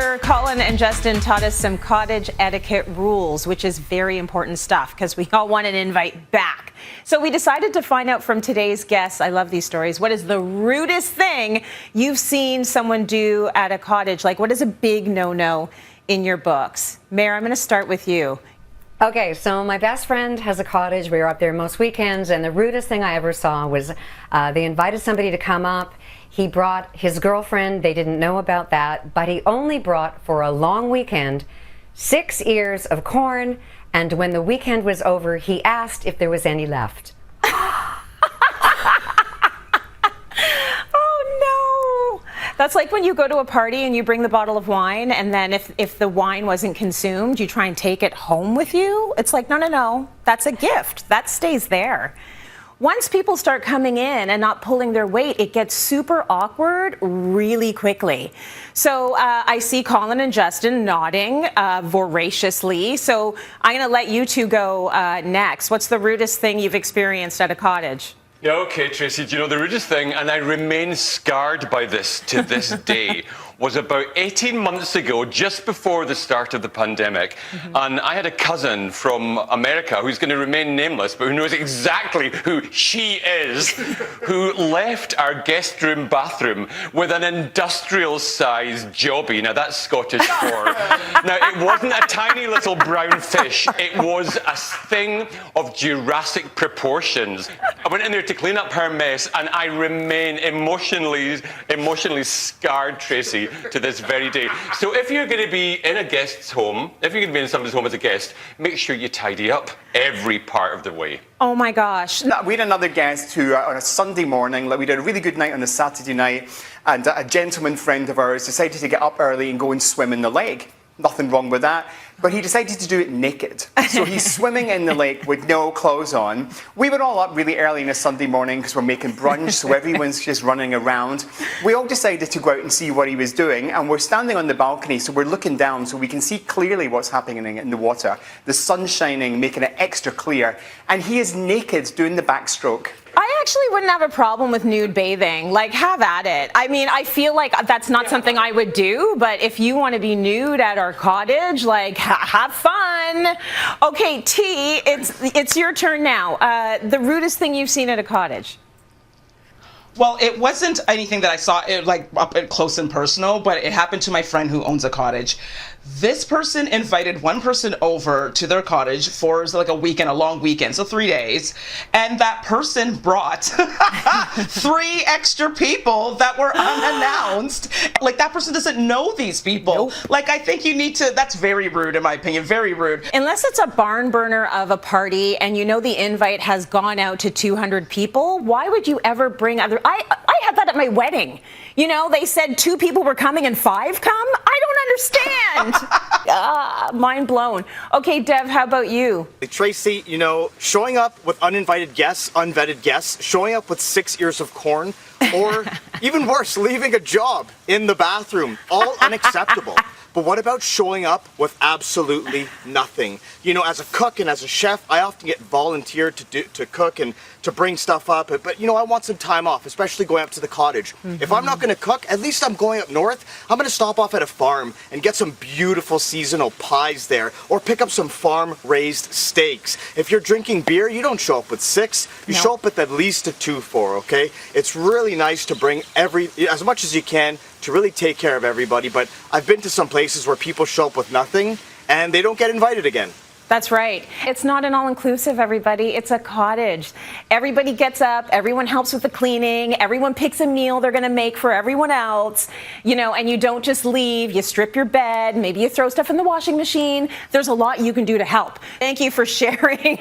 Sure, Colin and Justin taught us some cottage etiquette rules, which is very important stuff because we all want an invite back. So we decided to find out from today's guests, I love these stories, what is the rudest thing you've seen someone do at a cottage? Like, what is a big no-no in your books? Mayor, I'm going to start with you. Okay, so my best friend has a cottage. We were up there most weekends, and the rudest thing I ever saw was they invited somebody to come up. He brought his girlfriend. They didn't know about that, but he only brought, for a long weekend, 6 ears of corn, and when the weekend was over, he asked if there was any left. That's like when you go to a party and you bring the bottle of wine, and then if the wine wasn't consumed, you try and take it home with you. It's like, no, that's a gift. That stays there. Once people start coming in and not pulling their weight, it gets super awkward really quickly. So I see Colin and Justin nodding voraciously. So I'm going to let you two go next. What's the rudest thing you've experienced at a cottage? Yeah, okay, Tracy, do you know the rudest thing, and I remain scarred by this to this day, was about 18 months ago, just before the start of the pandemic, and I had a cousin from America who's going to remain nameless, but who knows exactly who she is, who left our guest room bathroom with an industrial-sized jobby. Now, that's Scottish for. Now, it wasn't a tiny little brown fish. It was a thing of Jurassic proportions. I went in there to clean up her mess, and I remain emotionally scarred, Tracy, to this very day. So if you're going to be in a guest's home, if you're going to be in somebody's home as a guest, make sure you tidy up every part of the way. Oh my gosh. We had another guest who, on a Sunday morning, we did a really good night on a Saturday night, and a gentleman friend of ours decided to get up early and go and swim in the lake. Nothing wrong with that. But he decided to do it naked. So he's swimming in the lake with no clothes on. We were all up really early on a Sunday morning because we're making brunch, so everyone's just running around. We all decided to go out and see what he was doing, and we're standing on the balcony, so we're looking down so we can see clearly what's happening in the water. The sun's shining, making it extra clear, and he is naked doing the backstroke. I actually wouldn't have a problem with nude bathing. Like, have at it. I mean, I feel like that's not something I would do, but if you want to be nude at our cottage, like, have fun. Okay, T, it's your turn now. The rudest thing you've seen at a cottage? Well, it wasn't anything that I saw like up close and personal, but it happened to my friend who owns a cottage. This person invited one person over to their cottage for like a weekend, a long weekend, so 3 days, and that person brought 3 extra people that were unannounced. Like, that person doesn't know these people. Nope. Like, I think you need to, that's very rude in my opinion, very rude. Unless it's a barn burner of a party and you know the invite has gone out to 200 people, why would you ever bring other, I had that at my wedding. You know, they said 2 people were coming and 5 come? I don't understand. Mind blown. Okay, Dev, how about you? Tracy, you know, showing up with uninvited guests, unvetted guests, showing up with 6 ears of corn, or even worse, leaving a job in the bathroom, all unacceptable. But what about showing up with absolutely nothing? You know, as a cook and as a chef, I often get volunteered to cook and to bring stuff up. But, you know, I want some time off, especially going up to the cottage. If I'm not going to cook, at least I'm going up north. I'm going to stop off at a farm and get some beautiful seasonal pies there, or pick up some farm-raised steaks. If you're drinking beer, you don't show up with 6. You show up with at least a 2-4, okay? It's really nice to bring as much as you can to really take care of everybody, but I've been to some places where people show up with nothing and they don't get invited again. That's right. It's not an all-inclusive, everybody. It's a cottage. Everybody gets up, everyone helps with the cleaning, everyone picks a meal they're going to make for everyone else, you know, and you don't just leave, you strip your bed, maybe you throw stuff in the washing machine. There's a lot you can do to help. Thank you for sharing.